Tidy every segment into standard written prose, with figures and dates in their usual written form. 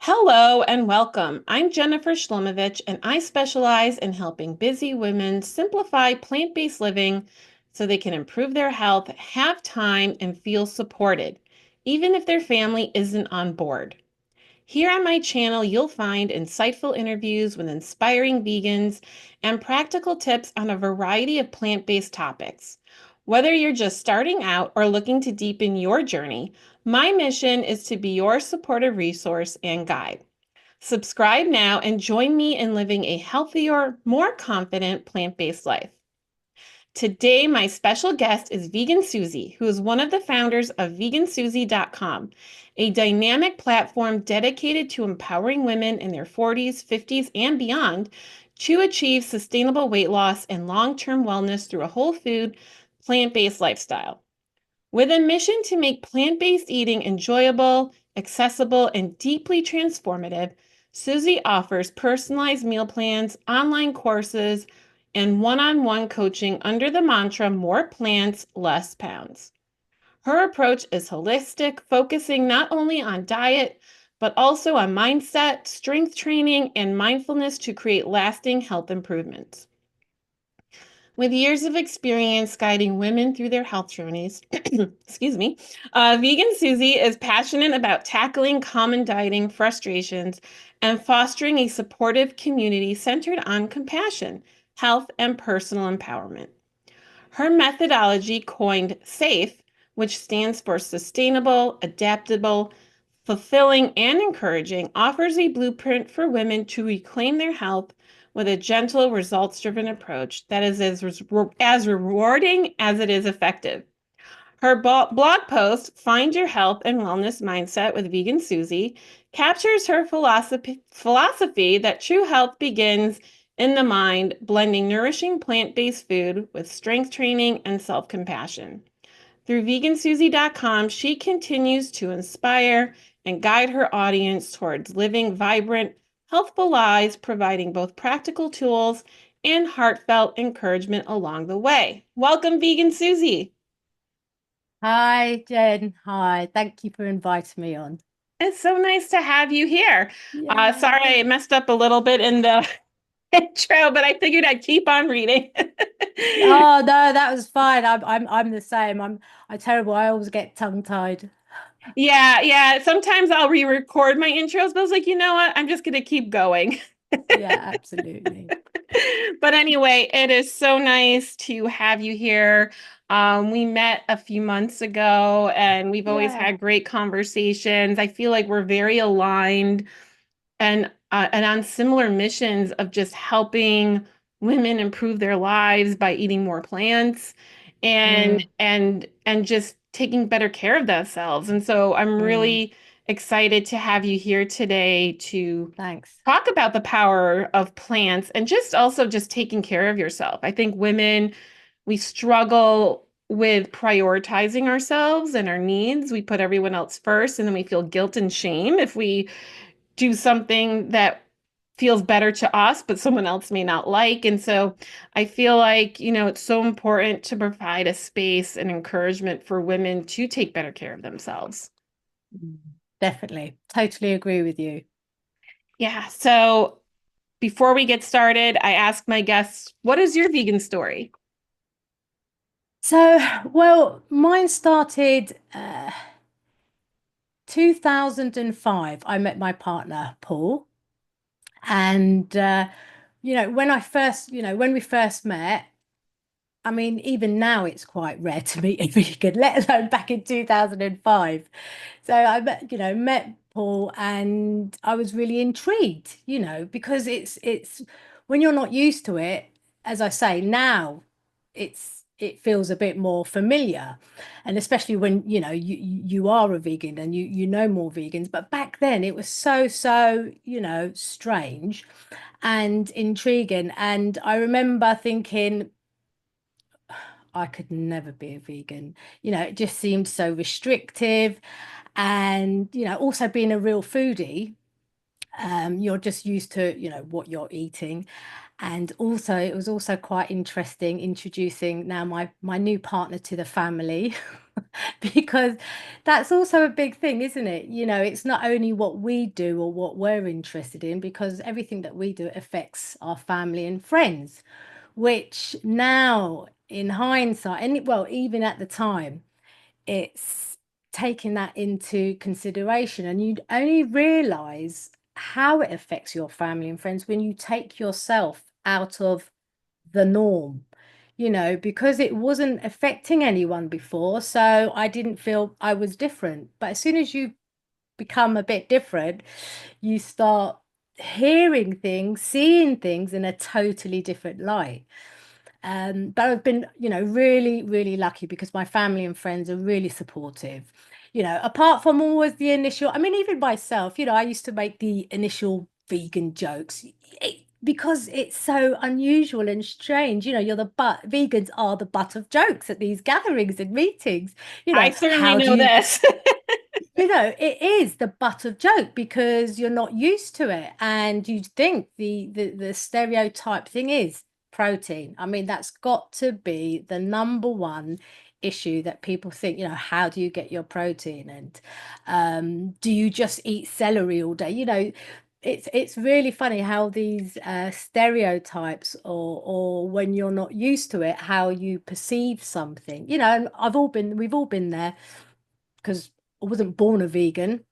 Hello and welcome. I'm Jennifer Shlomovich, and I specialize in helping busy women simplify plant-based living so they can improve their health, have time, and feel supported, even if their family isn't on board. Here on my channel, you'll find insightful interviews with inspiring vegans and practical tips on a variety of plant-based topics. Whether you're just starting out or looking to deepen your journey, my mission is to be your supportive resource and guide. Subscribe now and join me in living a healthier, more confident plant-based life. Today, my special guest is Vegan Susy, who is one of the founders of vegansusy.com, a dynamic platform dedicated to empowering women in their 40s, 50s, and beyond to achieve sustainable weight loss and long-term wellness through a whole food, plant-based lifestyle. With a mission to make plant-based eating enjoyable, accessible, and deeply transformative, Susy offers personalized meal plans, online courses, and one-on-one coaching under the mantra, more plants, less pounds. Her approach is holistic, focusing not only on diet, but also on mindset, strength training, and mindfulness to create lasting health improvements. With years of experience guiding women through their health journeys, excuse me, Vegan Susy is passionate about tackling common dieting frustrations and fostering a supportive community centered on compassion, health, and personal empowerment. Her methodology, coined SAFE, which stands for Sustainable, Adaptable, Fulfilling, and Encouraging, offers a blueprint for women to reclaim their health with a gentle, results-driven approach that is as rewarding as it is effective. Her blog post, Find Your Health and Wellness Mindset with Vegan Susy, captures her philosophy that true health begins in the mind, blending nourishing plant-based food with strength training and self-compassion. Through vegansusy.com, she continues to inspire and guide her audience towards living vibrant, healthful lives, providing both practical tools and heartfelt encouragement along the way. Welcome, Vegan Susy. Hi, Jen. Hi. Thank you for inviting me on. It's so nice to have you here. Yeah. Sorry I messed up a little bit in the intro, but I figured I'd keep on reading. Oh no, that was fine. I'm the same. I'm terrible. I always get tongue-tied. Yeah. Sometimes I'll re-record my intros, but I was like, you know what? I'm just gonna keep going. Yeah, absolutely. But anyway, it is so nice to have you here. We met a few months ago and we've always Yeah. had great conversations. I feel like we're very aligned and on similar missions of just helping women improve their lives by eating more plants and Mm, and just taking better care of themselves. And so I'm mm. really excited to have you here today to Thanks. talk about the power of plants and just also just taking care of yourself. I think women, we struggle with prioritizing ourselves and our needs. We put everyone else first, and then we feel guilt and shame if we do something that feels better to us, but someone else may not like. And so I feel like, it's so important to provide a space and encouragement for women to take better care of themselves. Mm. Definitely. Totally agree with you. Yeah. So before we get started, I ask my guests, what is your vegan story? So, well, mine started 2005. I met my partner, Paul, and when we first met, I mean, even now it's quite rare to meet a vegan, let alone back in 2005. So I met Paul and I was really intrigued, because it's when you're not used to it, as I say, now it feels a bit more familiar. And especially when, you are a vegan and you know more vegans, but back then it was so, strange and intriguing. And I remember thinking, I could never be a vegan. It just seemed so restrictive. And, also being a real foodie, you're just used to, what you're eating. And also, it was also quite interesting introducing now my new partner to the family. because that's also a big thing, isn't it? You know, it's not only what we do or what we're interested in, because everything that we do affects our family and friends, which now in hindsight, and well, even at the time, it's taking that into consideration, and you only realize how it affects your family and friends when you take yourself out of the norm, you know, because it wasn't affecting anyone before. So I didn't feel I was different. But as soon as you become a bit different, you start hearing things, seeing things in a totally different light. But I've been, you know, really, really lucky because my family and friends are really supportive. You know, apart from always the initial, I mean, even myself, you know, I used to make the initial vegan jokes because it's so unusual and strange. You know, you're the butt, vegans are the butt of jokes at these gatherings and meetings. You I know, certainly how do know you, this. you know, it is the butt of joke because you're not used to it, and you think the stereotype thing is protein. I mean, that's got to be the number one issue that people think, you know, how do you get your protein? And do you just eat celery all day? You know, it's really funny how these stereotypes, or when you're not used to it, how you perceive something. You know, and we've all been there because I wasn't born a vegan,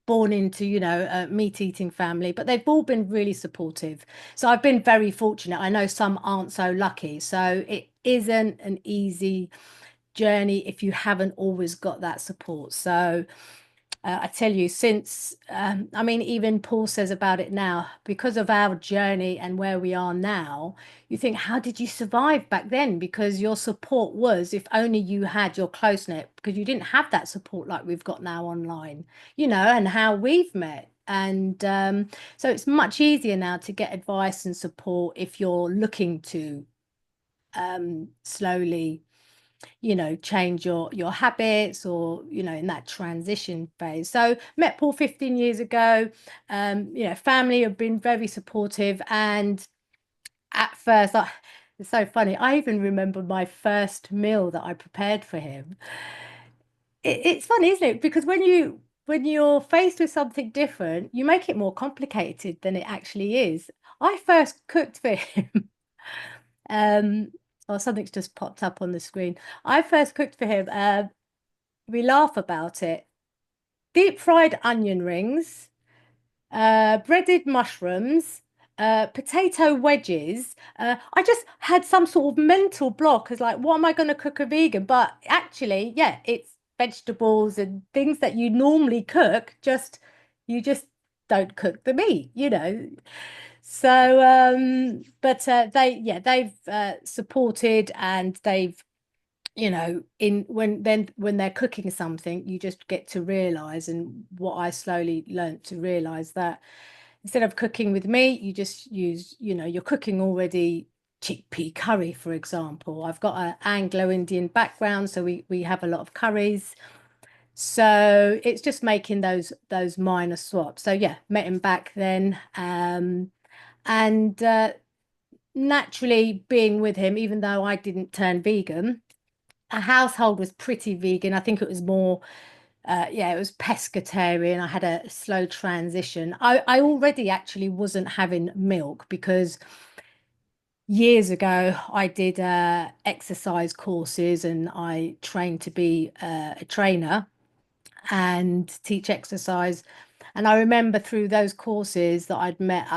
born into, you know, a meat eating family, but they've all been really supportive. So I've been very fortunate. I know some aren't so lucky. So it isn't an easy journey if you haven't always got that support. So I tell you, since, I mean, even Paul says about it now, because of our journey and where we are now, you think, how did you survive back then? Because your support was, if only you had your close knit, because you didn't have that support like we've got now online, you know, and how we've met. And so it's much easier now to get advice and support if you're looking to slowly, you know, change your habits, or, you know, in that transition phase. So met Paul 15 years ago. You know, family have been very supportive, and at first it's so funny, I even remember my first meal that I prepared for him. It's funny, isn't it? Because when you're faced with something different, you make it more complicated than it actually is. I first cooked for him. um or something's just popped up on the screen. I first cooked for him, we laugh about it. Deep fried onion rings, breaded mushrooms, potato wedges. I just had some sort of mental block as like, what am I going to cook a vegan? But actually, yeah, it's vegetables and things that you normally cook, just you just don't cook the meat, you know. So, but they've supported, and they've, you know, in when they're cooking something, you just get to realize, and what I slowly learnt to realize, that instead of cooking with meat, you just use, you know, you're cooking already chickpea curry, for example. I've got an Anglo-Indian background, so we have a lot of curries. So it's just making those minor swaps. So yeah, met him back then, and naturally being with him, even though I didn't turn vegan, our household was pretty vegan. I think it was more, yeah, it was pescatarian. I had a slow transition. I already actually wasn't having milk because years ago I did exercise courses, and I trained to be a trainer and teach exercise. And I remember through those courses that I'd met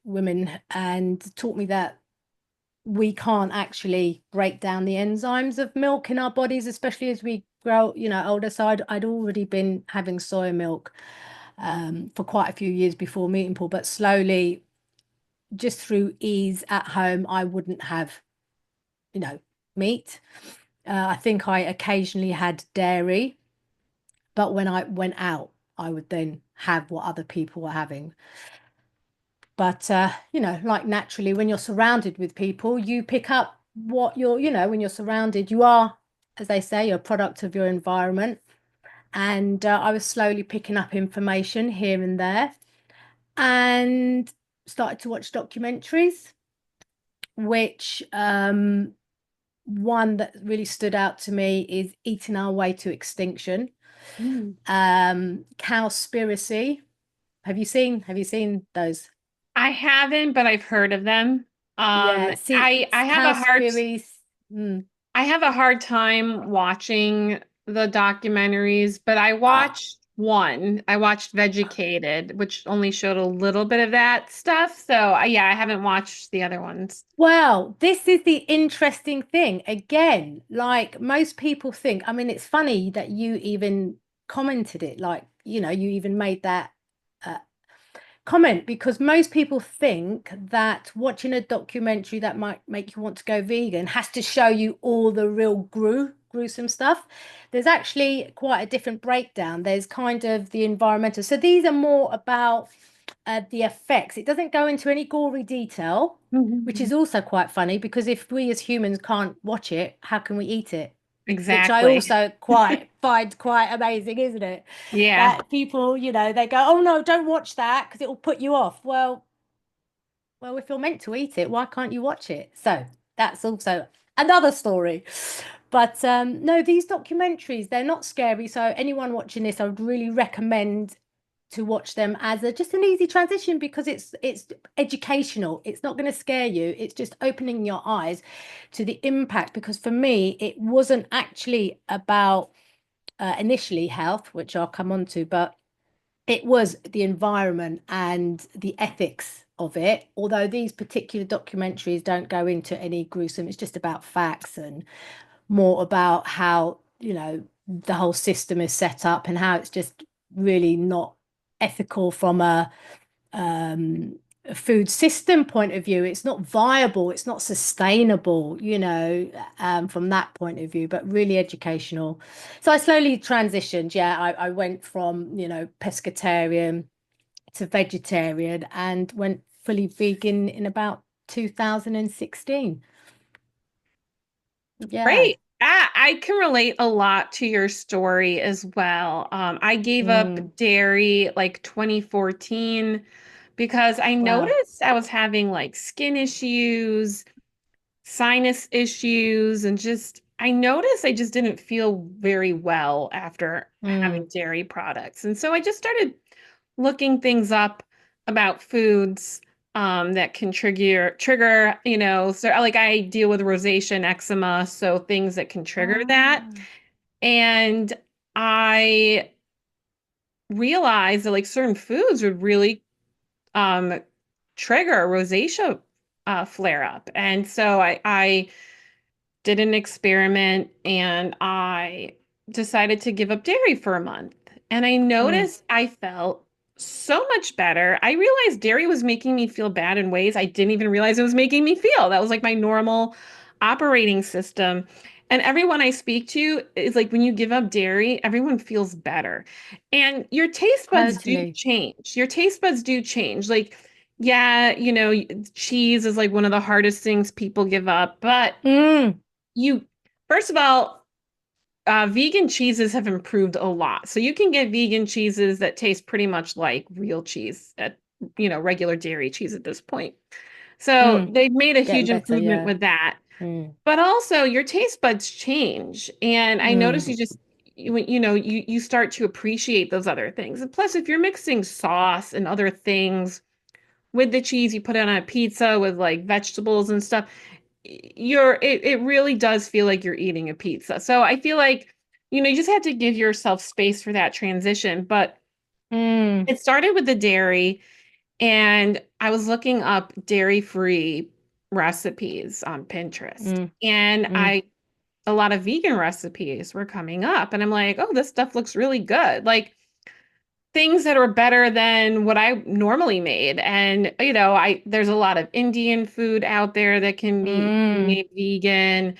women and taught me that we can't actually break down the enzymes of milk in our bodies, especially as we grow, you know, older. So I'd already been having soy milk for quite a few years before meeting Paul, but slowly, just through ease at home, I wouldn't have, you know, meat. I think I occasionally had dairy, but when I went out, I would then have what other people were having. But you know, like naturally, when you're surrounded with people, you pick up what you're, you know, when you're surrounded, you are, as they say, you're a product of your environment. And I was slowly picking up information here and there, and started to watch documentaries, which one that really stood out to me is Eating Our Way to Extinction. Mm. Cowspiracy. Have you seen those? I haven't, but I've heard of them. Yeah, see, I have a hard Cowspiracy. Mm. I have a hard time watching the documentaries, but I Oh, watched one. I watched Vegucated, which only showed a little bit of that stuff. So, yeah, I haven't watched the other ones. well, this is the interesting thing. Again, like most people think, I mean, it's funny that you even commented it, like, you even made that uh, comment because most people think that watching a documentary that might make you want to go vegan has to show you all the real gruesome stuff. There's actually quite a different breakdown. There's kind of the environmental. So these are more about the effects. It doesn't go into any gory detail, which is Mhm. also quite funny because if we as humans can't watch it, how can we eat it? Which I Exactly. also quite find quite amazing, isn't it? Yeah. That people, they go, "Oh no, don't watch that because it will put you off." Well, if you're meant to eat it, why can't you watch it? So that's also another story. But no, these documentaries, they're not scary. So anyone watching this, I would really recommend to watch them as just an easy transition because it's educational. It's not going to scare you. It's just opening your eyes to the impact. Because for me, it wasn't actually about initially health, which I'll come on to, but it was the environment and the ethics of it. Although these particular documentaries don't go into any gruesome, it's just about facts and more about how, the whole system is set up and how it's just really not ethical from a food system point of view. It's not viable, it's not sustainable, from that point of view, but really educational. So I slowly transitioned. Yeah, I went from, pescatarian to vegetarian and went fully vegan in about 2016. Yeah. Great. I can relate a lot to your story as well. I gave up Mm. dairy like 2014 because I Wow. noticed I was having like skin issues, sinus issues, and just I noticed I just didn't feel very well after having Mm. dairy products. And so I just started looking things up about foods that can trigger, so like I deal with rosacea and eczema, so things that can trigger that. Ah. And I realized that like certain foods would really um trigger a rosacea flare up. And so I did an experiment and I decided to give up dairy for a month. And I Mm. noticed I felt so much better. I realized dairy was making me feel bad in ways I didn't even realize it was making me feel. That was like my normal operating system. And everyone I speak to is like, when you give up dairy, everyone feels better. And your taste buds do Totally. change. Your taste buds do change. Like, yeah, cheese is like one of the hardest things people give up, but Mm. you first of all, vegan cheeses have improved a lot. So you can get vegan cheeses that taste pretty much like real cheese at, regular dairy cheese at this point. So Mm. they've made a Getting huge better, improvement yeah. with that. Mm. But also your taste buds change. And I notice Mm. you just you start to appreciate those other things. And plus, if you're mixing sauce and other things with the cheese, you put it on a pizza with like vegetables and stuff, it really does feel like you're eating a pizza. So I feel like, you just have to give yourself space for that transition. But Mm. it started with the dairy, and I was looking up dairy-free recipes on Pinterest. Mm. And Mm. a lot of vegan recipes were coming up, and I'm like, oh, this stuff looks really good. Like things that are better than what I normally made. And there's a lot of Indian food out there that can be Mm. made vegan.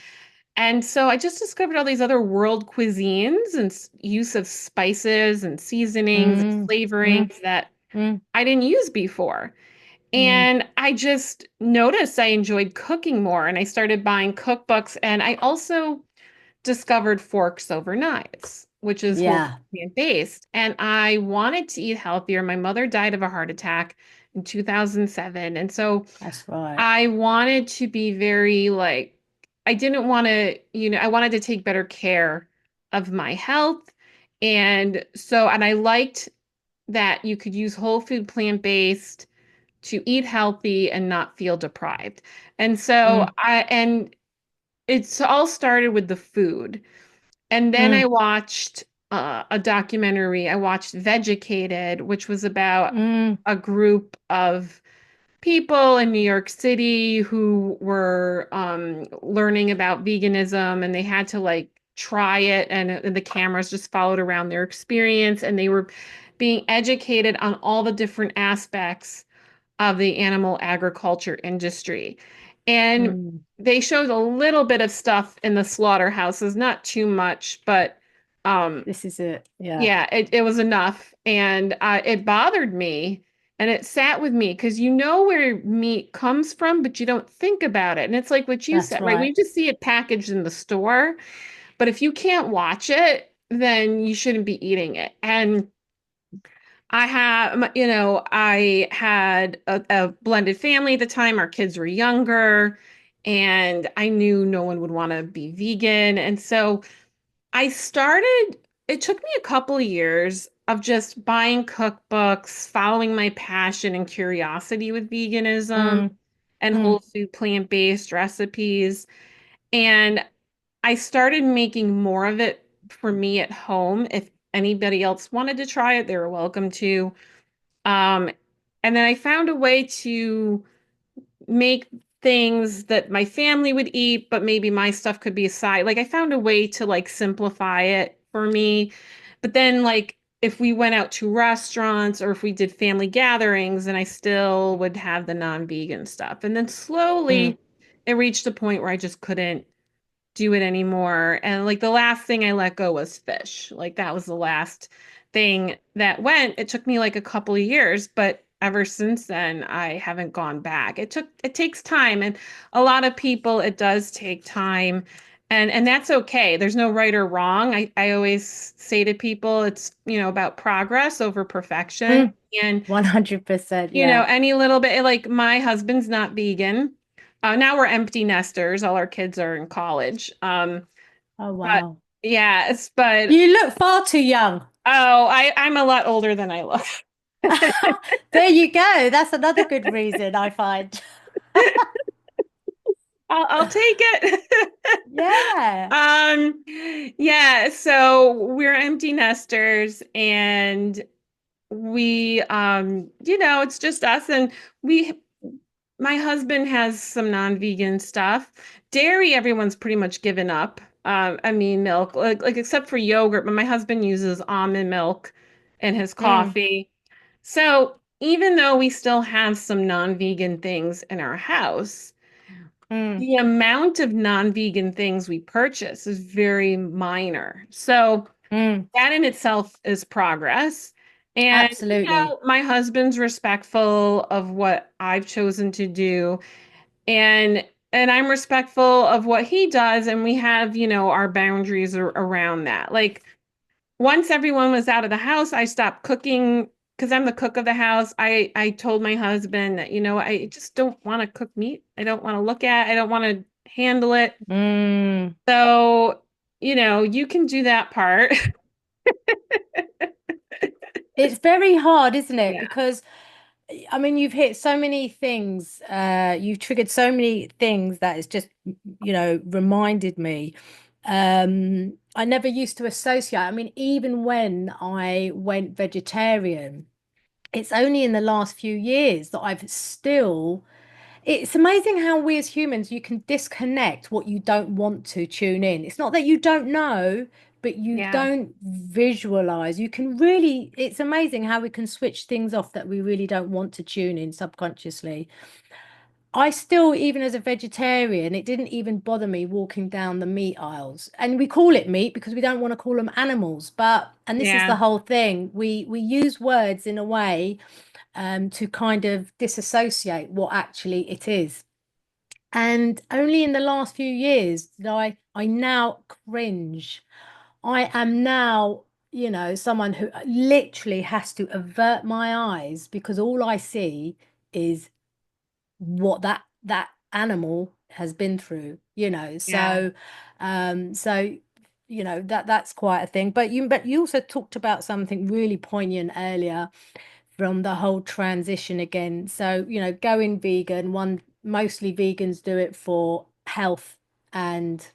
And so I just discovered all these other world cuisines and use of spices and seasonings and Mm. Mm. flavorings that Mm. I didn't use before. Mm. And I just noticed I enjoyed cooking more, and I started buying cookbooks. And I also discovered forks over knives, which is whole Yeah, plant-based. And I wanted to eat healthier. My mother died of a heart attack in 2007. And so that's right. I wanted to be very like I didn't want to, I wanted to take better care of my health. And I liked that you could use whole food plant-based to eat healthy and not feel deprived. And so Mm, and it's all started with the food. And then I mm, watched a documentary. I watched Vegucated, which was about mm, a group of people in New York City who were learning about veganism, and they had to like try it, and the cameras just followed around their experience, and they were being educated on all the different aspects of the animal agriculture industry. And mm. they showed a little bit of stuff in the slaughterhouses, not too much, but um, This is it. Yeah, yeah, it was enough. And it bothered me and it sat with me because you know where meat comes from, but you don't think about it. And it's like what you that's said, right? We right. just see it packaged in the store, but if you can't watch it, then you shouldn't be eating it. And I had a blended family at the time. Our kids were younger, and I knew no one would want to be vegan. And so I started, it took me a couple of years of just buying cookbooks, following my passion and curiosity with veganism Mm, and whole mm, food plant-based recipes. And I started making more of it for me at home. If anybody else wanted to try it, they were welcome to. Um, and then I found a way to make things that my family would eat, but maybe my stuff could be a side. Like I found a way to like simplify it for me. But then like if we went out to restaurants or if we did family gatherings, then I still would have the non-vegan stuff. And then mm, slowly it reached a point where I just couldn't do it anymore. And like the last thing I let go was fish. Like that was the last thing that went. It took me like a couple of years, but ever since then I haven't gone back. It takes time, and a lot of people it does take time. And that's okay. There's no right or wrong. I always say to people it's, about progress over perfection. mm. And 100%. Yeah. any little bit, like my husband's not vegan. Now we're empty nesters. All our kids are in college. Oh, But wow. yes, but You look far too young. I'm a lot older than I look. There you go. That's another good reason I find. I'll take it. Yeah. Um, yeah, so we're empty nesters and it's just us, and we my husband has some non-vegan stuff. Dairy, everyone's pretty much given up. I mean, milk, like except for yogurt, but my husband uses almond milk in his Mm, coffee. So even though we still have some non-vegan things in our house, mm, the amount of non-vegan things we purchase is very minor. So mm. that in itself is progress. And, Absolutely. my husband's respectful of what I've chosen to do. And I'm respectful of what he does. And we have, our boundaries around that. Like once everyone was out of the house, I stopped cooking because I'm the cook of the house. I told my husband that, I just don't want to cook meat. I don't want to look at, I don't want to handle it. Mm. So, you can do that part. It's very hard, isn't it? Yeah. Because I mean, you've hit so many things, you've triggered so many things that it's just, reminded me. I never used to associate. I mean, even when I went vegetarian, it's only in the last few years that I've still it's amazing how we as humans, you can disconnect what you don't want to tune in. It's not that you don't know, but you Yeah. don't visualize. You can really, it's amazing how we can switch things off that we really don't want to tune in subconsciously. I still, even as a vegetarian, it didn't even bother me walking down the meat aisles. And we call it meat because we don't want to call them animals. But, and this is Yeah. the whole thing, we use words in a way to kind of disassociate what actually it is. And only in the last few years did I now cringe. I am now, someone who literally has to avert my eyes because all I see is what that animal has been through, you know. Yeah. So you know, that's quite a thing. But you also talked about something really poignant earlier from the whole transition again. So, you know, going vegan, one mostly vegans do it for health and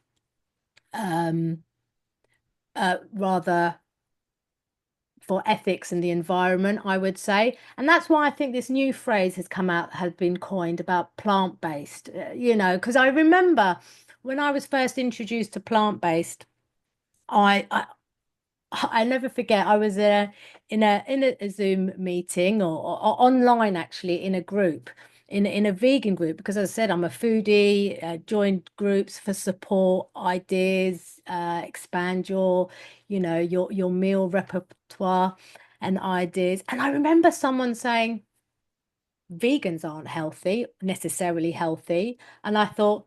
um rather for ethics and the environment, I would say. And that's why I think this new phrase has come out, has been coined about plant-based, you know, because I remember when I was first introduced to plant-based, I I never forget. I was in a Zoom meeting or online actually in a group in a vegan group because as I said I'm a foodie. Joined groups for support, ideas, expand your your meal repertoire and ideas. And I remember someone saying vegans aren't healthy, necessarily healthy, and I thought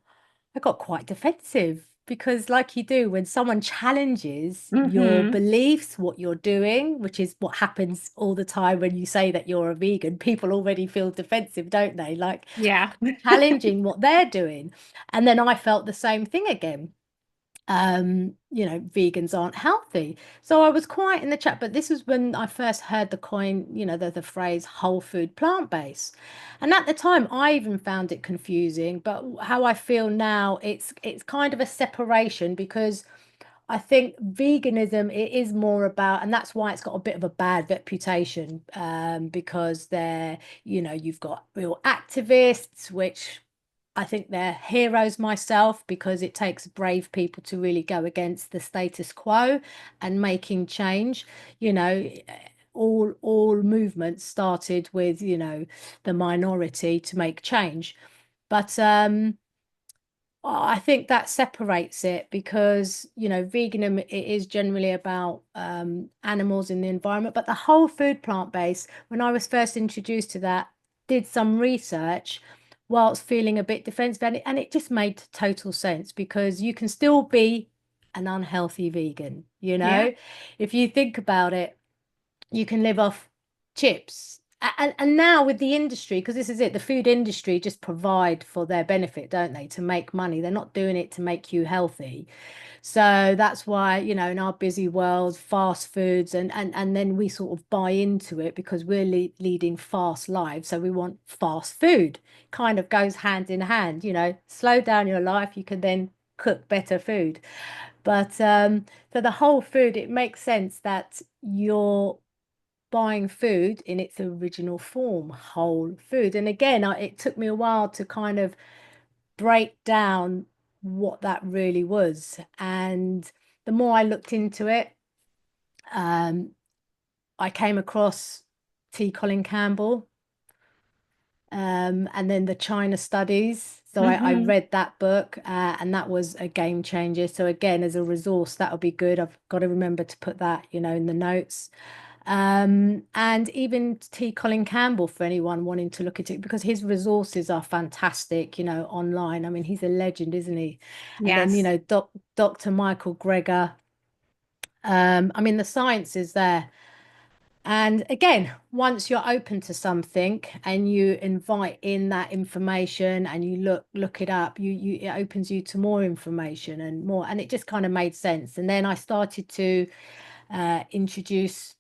I got quite defensive because, like you do, when someone challenges your Mm-hmm. beliefs, what you're doing, which is what happens all the time when you say that you're a vegan, people already feel defensive, don't they? Like Yeah. challenging what they're doing. And then I felt the same thing again. You know, vegans aren't healthy. So I was quiet in the chat, but this was when I first heard the coin, you know, the phrase whole food plant-based. And at the time I even found it confusing, but how I feel now, it's kind of a separation because I think veganism it is more about, and that's why it's got a bit of a bad reputation, because they're, you know, you've got real activists, which I think they're heroes myself because it takes brave people to really go against the status quo and making change. You know, all movements started with, you know, the minority to make change. But I think that separates it because, you know, veganism it is generally about animals in the environment, but the whole food plant-based, when I was first introduced to that, did some research whilst feeling a bit defensive, and it just made total sense because you can still be an unhealthy vegan, you Yeah. know, if you think about it, you can live off chips. And now with the industry, because this is it, the food industry just provide for their benefit, don't they? To make money. They're not doing it to make you healthy. So that's why, you know, in our busy world, fast foods and then we sort of buy into it because we're leading fast lives. So we want fast food. Kind of goes hand in hand, you know, slow down your life, you can then cook better food. But for the whole food, it makes sense that you're buying food in its original form, whole food. And again, it took me a while to kind of break down what that really was. And the more I looked into it, um, I came across T. Colin Campbell, and then the China studies. So I Mm-hmm. read that book, and that was a game changer. So again, as a resource, that would be good. I've got to remember to put that, you know, in the notes. And even T. Colin Campbell for anyone wanting to look at it because his resources are fantastic, you know, online. I mean, he's a legend, isn't he? And then, you Yes. know, Dr. Michael Greger. I mean, the science is there. And again, once you're open to something and you invite in that information and you look it up, you it opens you to more information and more, and it just kind of made sense. And then I started to introduce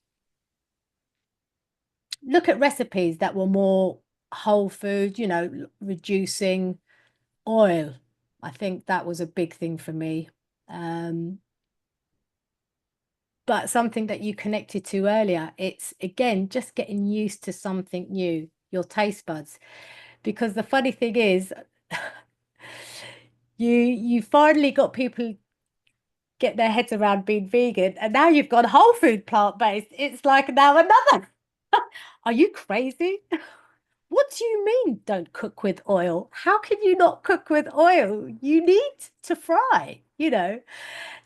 look at recipes that were more whole food, you know, reducing oil. I think that was a big thing for me. Um, but something that you connected to earlier, it's again just getting used to something new, your taste buds. Because the funny thing is, you finally got people get their heads around being vegan, and now you've got whole food plant-based. It's like now another. Are you crazy? What do you mean don't cook with oil? How can you not cook with oil? You need to fry, you know.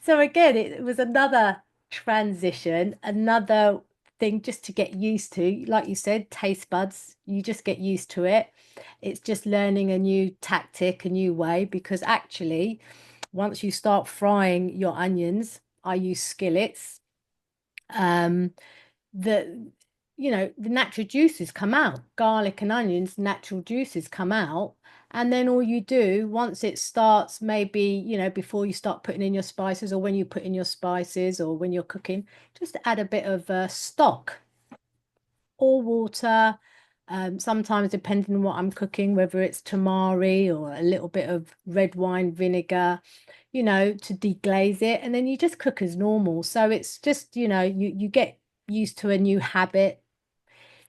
So again, it was another transition, another thing just to get used to. Like you said, taste buds, you just get used to it. It's just learning a new tactic, a new way, because actually, once you start frying your onions, I use skillets. Um, the you know the natural juices come out, garlic and onions natural juices come out, And then all you do once it starts, maybe, before you start putting in your spices, or when you put in your spices, or when you're cooking, just add a bit of stock or water. Sometimes, depending on what I'm cooking, whether it's tamari or a little bit of red wine vinegar, to deglaze it, and then you just cook as normal. So it's just, you get used to a new habit,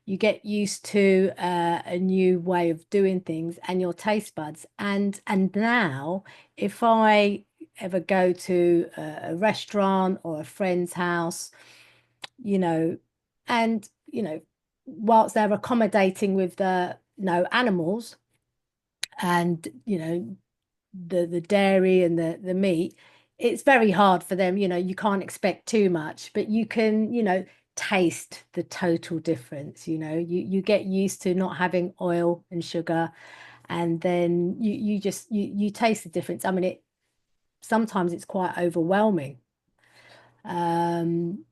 you get used to a new way of doing things and your taste buds. And now, if I ever go to a restaurant or a friend's house, you know, and whilst they're accommodating with the no animals and the dairy and the meat, it's very hard for them. You can't expect too much, but you can, taste the total difference. You get used to not having oil and sugar, and then you taste the difference. I mean, it sometimes it's quite overwhelming, um,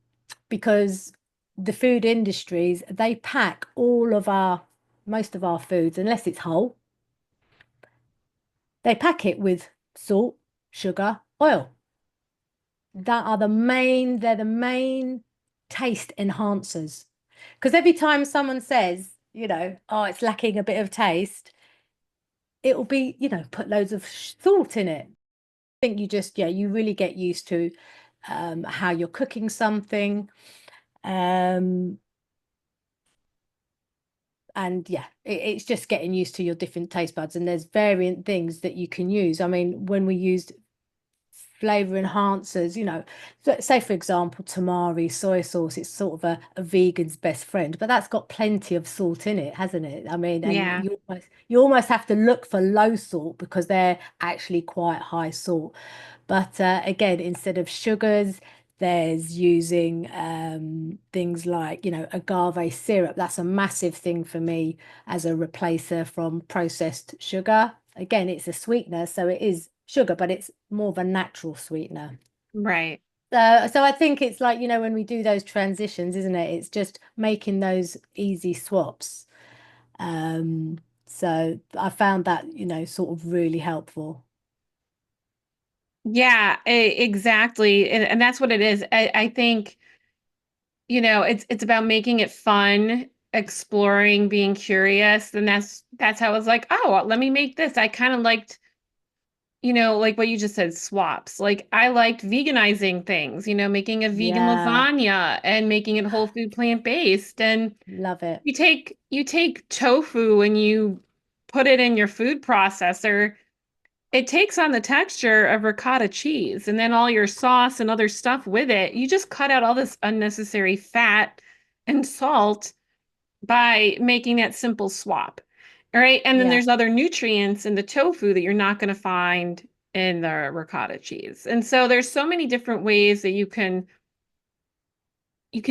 because the food industries, they pack most of our foods, unless it's whole, they pack it with salt, sugar, oil. They're the main taste enhancers. Because every time someone says, oh, it's lacking a bit of taste, it'll be, put loads of salt in it. I think yeah, you really get used to how you're cooking something. Um, and yeah, it's just getting used to your different taste buds. And there's variant things that you can use. I mean, when we used flavor enhancers, say for example tamari soy sauce, it's sort of a vegan's best friend, but that's got plenty of salt in it, hasn't it? I mean, and Yeah. you almost have to look for low salt because they're actually quite high salt. But again, instead of sugars, there's using things like, agave syrup. That's a massive thing for me as a replacer from processed sugar. Again, it's a sweetener, so it is sugar, but it's more of a natural sweetener. Right. So I think it's like, when we do those transitions, isn't it? It's just making those easy swaps. Um, so I found that, sort of really helpful. Yeah, exactly. And that's what it is. I think, it's about making it fun, exploring, being curious. And that's how I was like, oh, let me make this. I kind of liked, like what you just said, swaps. Like I liked veganizing things, making a vegan Yeah, lasagna and making it whole food plant-based. And love it. you take tofu and you put it in your food processor, it takes on the texture of ricotta cheese, and then all your sauce and other stuff with it. You just cut out all this unnecessary fat and salt by making that simple swap. All right. And then Yeah. there's other nutrients in the tofu that you're not going to find in the ricotta cheese. And so there's so many different ways that you can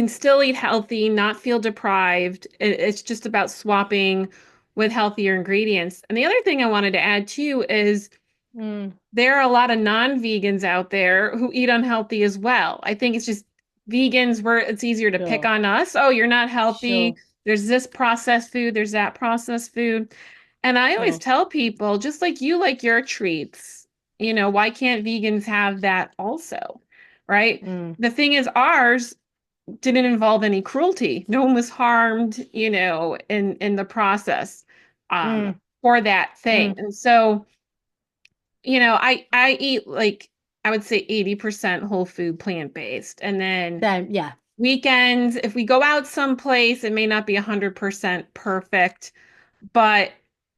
still eat healthy, not feel deprived. It's just about swapping with healthier ingredients. And the other thing I wanted to add too is Mm, there are a lot of non-vegans out there who eat unhealthy as well. I think it's just vegans where it's easier to pick sure. on us. Oh, you're not healthy. Sure. There's this processed food, there's that processed food. And I always Sure. tell people, just like you like your treats, why can't vegans have that also? Right? Mm, The thing is, ours didn't involve any cruelty. No one was harmed, in the process um mm, for that thing. mm. And so I eat like I would say 80% whole food plant-based. And then Same. Yeah. weekends, if we go out someplace, it may not be 100% perfect, but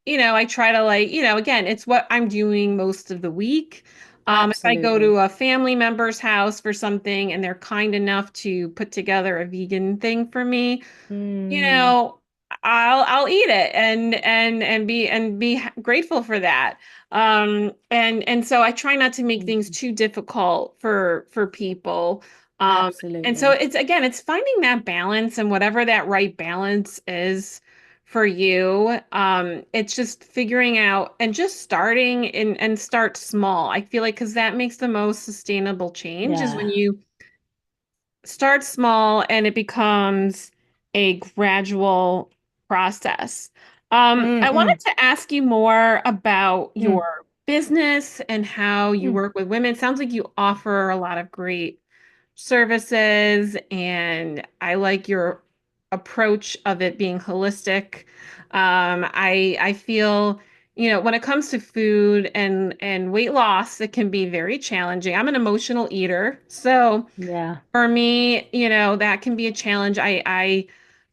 I try to like, again, it's what I'm doing most of the week. If I go Absolutely. to a family member's house for something and they're kind enough to put together a vegan thing for me, you Mm, know, I'll eat it and be grateful for that. And so I try not to make things mm, too difficult for people. And so absolutely. it's finding that balance and whatever that right balance is for you. It's just figuring out and just starting and start small. I feel like because that makes the most sustainable change is when Yeah. you start small and it becomes a gradual process. I wanted Mm-mm. to ask you more about Mm, your business and how you mm. work with women. It sounds like you offer a lot of great services, and I like your approach of it being holistic. I feel, when it comes to food and weight loss, it can be very challenging. I'm an emotional eater, so Yeah, for me, that can be a challenge. I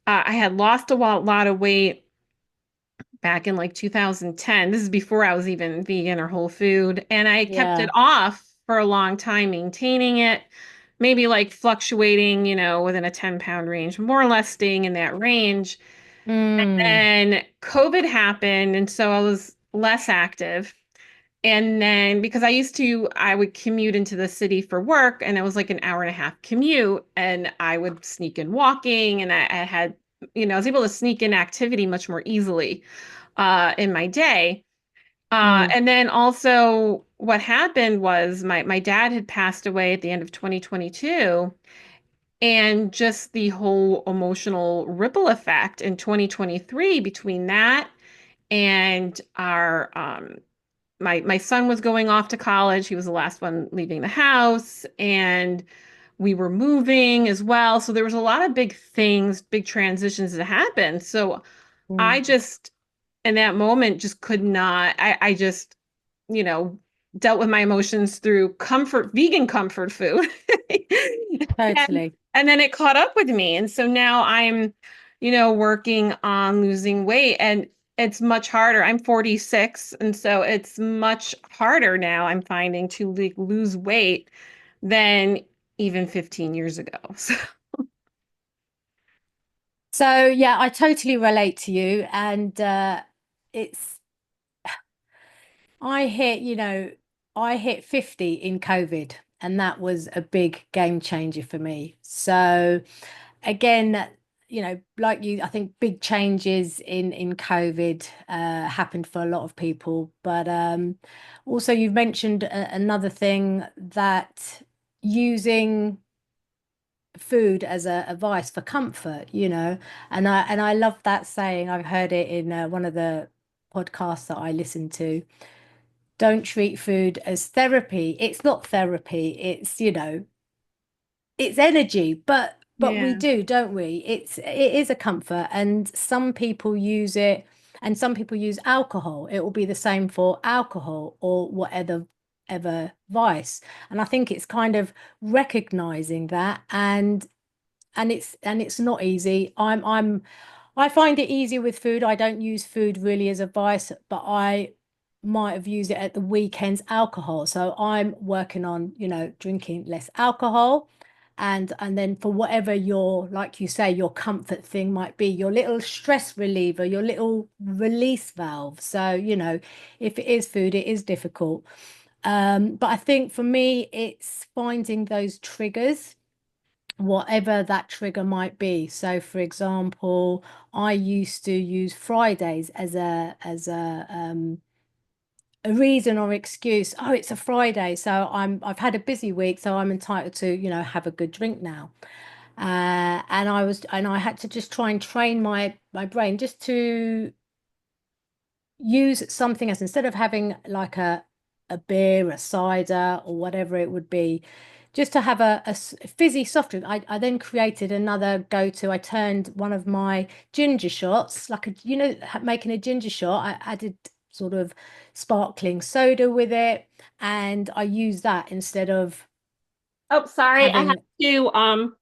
had lost a lot of weight back in like 2010. This is before I was even vegan or whole food. And I kept it yeah. off for a long time, maintaining it, maybe like fluctuating, within a 10-pound range, more or less staying in that range. Mm, And COVID happened. And so I was less active. And then because I would commute into the city for work, and it was like an hour and a half commute, and I would sneak in walking, and I had, I was able to sneak in activity much more easily in my day. mm, And then also what happened was my dad had passed away at the end of 2022, and just the whole emotional ripple effect in 2023 between that and our my son was going off to college. He was the last one leaving the house, and we were moving as well. So there was a lot of big things, big transitions that happened. So I mm. just, in that moment, just could not. I just, you know, dealt with my emotions through vegan comfort food. and, Totally. and then it caught up with me. And so now I'm, working on losing weight, and it's much harder. I'm 46, and so it's much harder now, I'm finding, to like lose weight than even 15 years ago. So, So yeah, I totally relate to you. And it's I hit, I hit 50 in COVID, and that was a big game changer for me. So again, like you, I think big changes in COVID happened for a lot of people. But also you've mentioned another thing, that using food as a vice for comfort, and I love that saying. I've heard it in one of the podcasts that I listen to. Don't treat food as therapy. It's not therapy. It's energy, but we yeah. do, don't we? It is a comfort, and some people use it, and some people use alcohol. It will be the same for alcohol or whatever ever vice. And I think it's kind of recognizing that, and it's not easy. I find it easier with food. I don't use food really as a vice, but I might have used it at the weekends, alcohol. So I'm working on, drinking less alcohol. And then for whatever your, like you say, your comfort thing might be, your little stress reliever, your little release valve. So, if it is food, it is difficult. But I think for me, it's finding those triggers, whatever that trigger might be. So for example, I used to use Fridays as a reason or excuse. Oh, it's a Friday, so I've had a busy week, so I'm entitled to, have a good drink now. And I had to just try and train my brain just to use something else instead of having like a beer, a cider, or whatever it would be, just to have a fizzy soft drink. I then created another go-to. I turned one of my ginger shots, like making a ginger shot. I added sort of sparkling soda with it, and I used that instead of Oh, sorry. I have having. to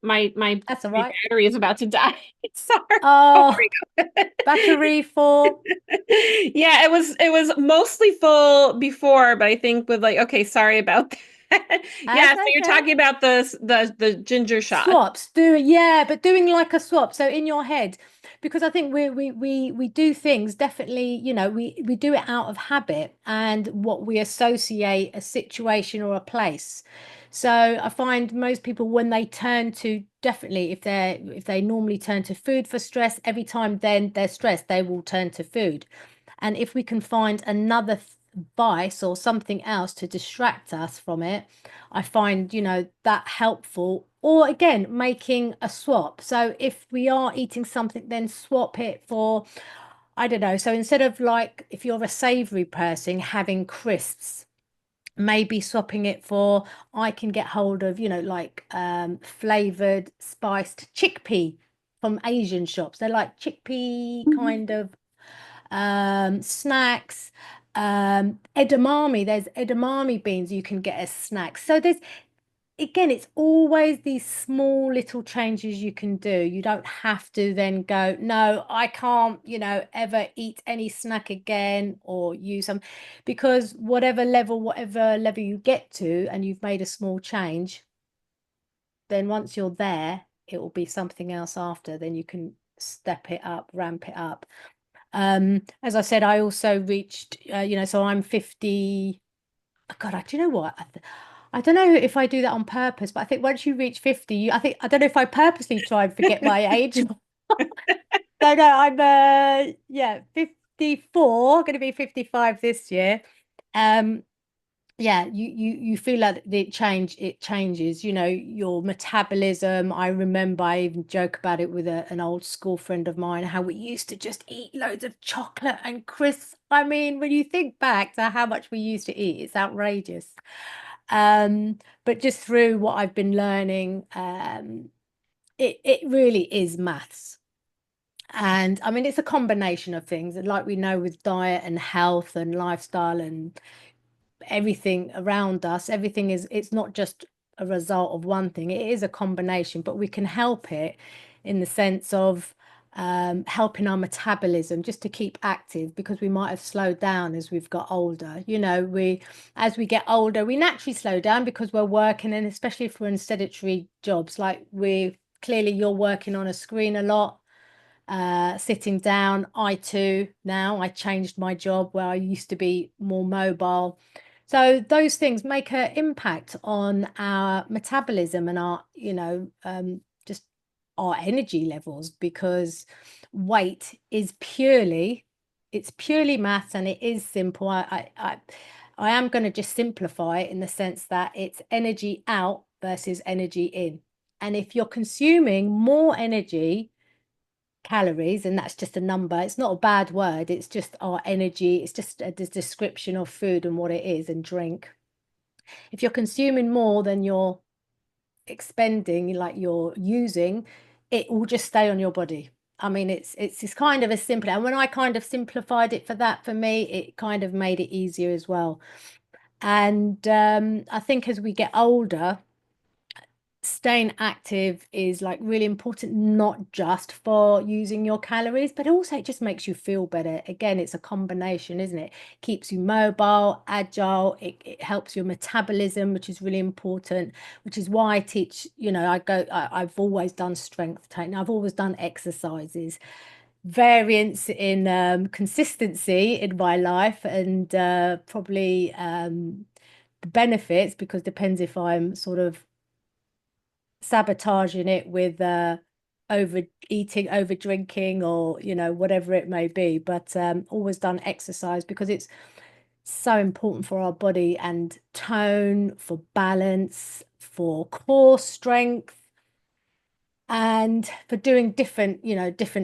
my That's all my right. battery is about to die. Sorry. Oh Oh, my God. battery full. Yeah, it was mostly full before, but I think with like, okay, sorry about that. Yeah, That's so you're okay. talking about the ginger shot. Swaps, yeah, but doing like a swap. So in your head, because I think we do things definitely, we do it out of habit and what we associate a situation or a place. So I find most people, when they turn to, definitely, if they normally turn to food for stress, every time then they're stressed, they will turn to food. And if we can find another vice or something else to distract us from it, I find, that helpful. Or again, making a swap. So if we are eating something, then swap it for, I don't know. So instead of like, if you're a savory person, having crisps, maybe swapping it for, I can get hold of, like flavored spiced chickpea from Asian shops. They're like chickpea Mhm. kind of snacks. Edamame, there's edamame beans you can get as snacks. So there's, again, it's always these small little changes you can do. You don't have to then go, no, I can't, ever eat any snack again or use some, because whatever level you get to and you've made a small change, then once you're there, it will be something else after. Then you can step it up, ramp it up. As I said, I also reached, so I'm 50. Oh, God, do you know what? I don't know if I do that on purpose, but I think once you reach 50, I don't know if I purposely try and forget my age. No, no, I'm yeah, 54, going to be 55 this year. Um, yeah, you feel like it changes, your metabolism. I remember I even joke about it with an old school friend of mine, how we used to just eat loads of chocolate and crisps. I mean, when you think back to how much we used to eat, it's outrageous. But just through what I've been learning, it really is maths. And I mean, it's a combination of things. And like we know with diet and health and lifestyle and everything around us, it's not just a result of one thing. It is a combination, but we can help it in the sense of helping our metabolism just to keep active, because we might have slowed down as we've got older. As we get older, we naturally slow down because we're working, and especially if we're in sedentary jobs, like you're working on a screen a lot, sitting down. I too, now I changed my job where I used to be more mobile. So those things make an impact on our metabolism and our, just our energy levels, because weight is it's purely maths, and it is simple. I am going to just simplify it in the sense that it's energy out versus energy in. And if you're consuming more energy, calories, and that's just a number, it's not a bad word, it's just our energy, it's just a description of food and what it is, and drink. If you're consuming more than you're expending, like you're using, it will just stay on your body. I mean, it's kind of as simple. And when I kind of simplified it for me, it kind of made it easier as well. And I think as we get older, staying active is like really important, not just for using your calories, but also it just makes you feel better. Again, it's a combination, isn't it? Keeps you mobile, agile, it helps your metabolism, which is really important, which is why I teach, I've always done strength training, I've always done exercises, variance in consistency in my life, and probably the benefits, because depends if I'm sort of sabotaging it with overeating, over drinking, or whatever it may be. But always done exercise because it's so important for our body and tone, for balance, for core strength, and for doing different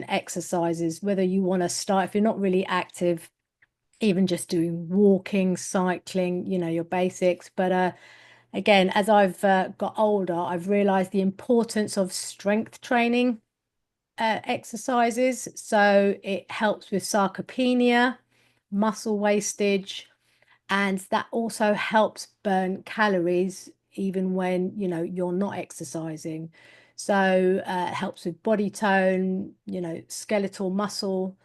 exercises, whether you want to start, if you're not really active, even just doing walking, cycling, your basics. But again, as I've got older, I've realized the importance of strength training exercises. So it helps with sarcopenia, muscle wastage, and that also helps burn calories even when, you're not exercising. So it helps with body tone, skeletal muscle,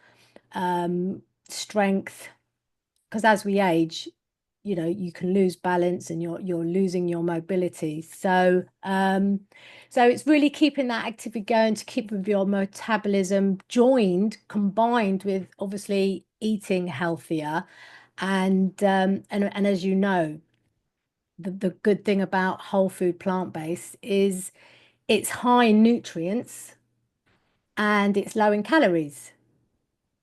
strength, because as we age, you can lose balance, and you're losing your mobility. So it's really keeping that activity going to keep with your metabolism combined with obviously eating healthier. And as you know, the good thing about whole food plant-based is it's high in nutrients and it's low in calories.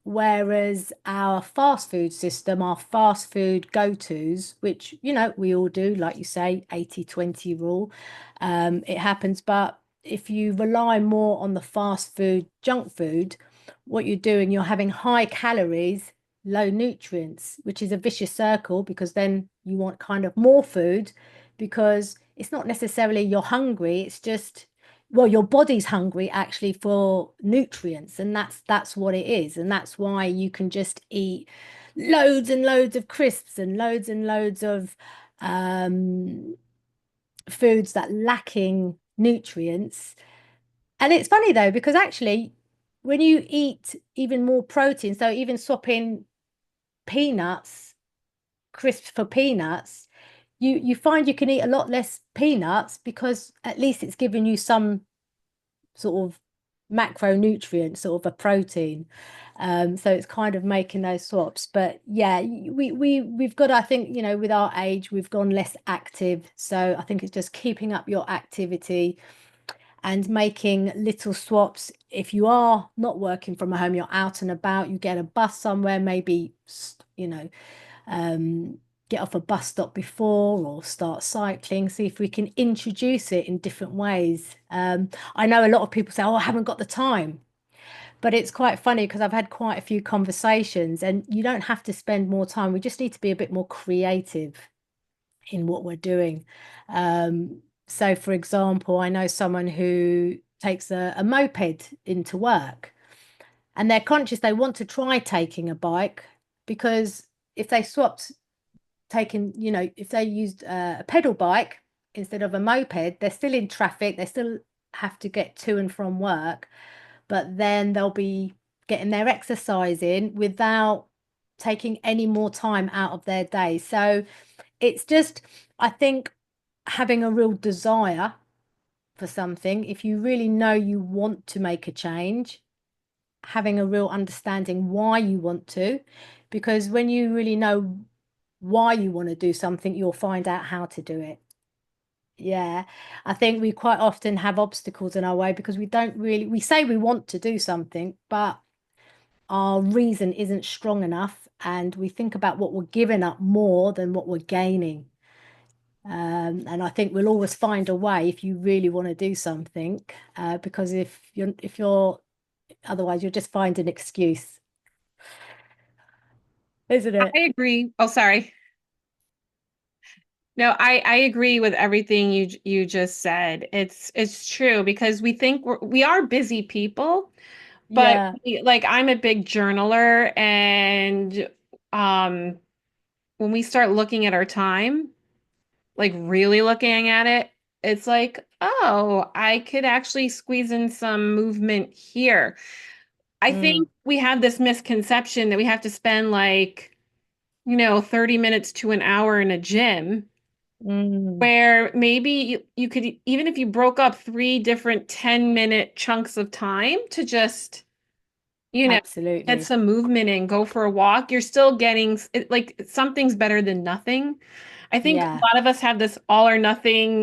Whereas our fast food system, our fast food go-tos, which, we all do, like you say, 80-20 rule, it happens. But if you rely more on the fast food, junk food, what you're doing, you're having high calories, low nutrients, which is a vicious circle because then you want kind of more food because it's not necessarily you're hungry, it's just, well, your body's hungry actually for nutrients, and that's what it is. And that's why you can just eat loads and loads of crisps and loads of um, foods that lacking nutrients. And it's funny though, because actually, when you eat even more protein, so even swapping peanuts, crisps for peanuts, you find you can eat a lot less peanuts because at least it's giving you some sort of macronutrient, sort of a protein. So it's kind of making those swaps. But yeah, we've got, I think, with our age, we've gone less active. So I think it's just keeping up your activity and making little swaps. If you are not working from home, you're out and about, you get a bus somewhere, maybe, um, get off a bus stop before or start cycling, see if we can introduce it in different ways. I know a lot of people say, oh, I haven't got the time. But it's quite funny because I've had quite a few conversations, and you don't have to spend more time. We just need to be a bit more creative in what we're doing. So, for example, I know someone who takes a moped into work, and they're conscious they want to try taking a bike because if they swapped taking, if they used a pedal bike instead of a moped, they're still in traffic, they still have to get to and from work, but then they'll be getting their exercise in without taking any more time out of their day. So it's just, I think, having a real desire for something, if you really know you want to make a change, having a real understanding why you want to, because when you really know why you want to do something, you'll find out how to do it. Yeah, I think we quite often have obstacles in our way because we say we want to do something, but our reason isn't strong enough, and we think about what we're giving up more than what we're gaining. And I think we'll always find a way if you really want to do something, because if you're otherwise you'll just find an excuse, isn't I it? agree. Oh, sorry. No, I agree with everything you just said. It's true because we are busy people, but Yeah. like I'm a big journaler, and um when we start looking at our time, like really looking at it, it's like, oh, I could actually squeeze in some movement here. I Mm, think we have this misconception that we have to spend like, 30 minutes to an hour in a gym, mm, where maybe you could, even if you broke up three different 10-minute chunks of time to just, you know, get absolutely. some movement in, go for a walk, you're still getting like something's better than nothing. I think a Yeah. lot of us have this all or nothing,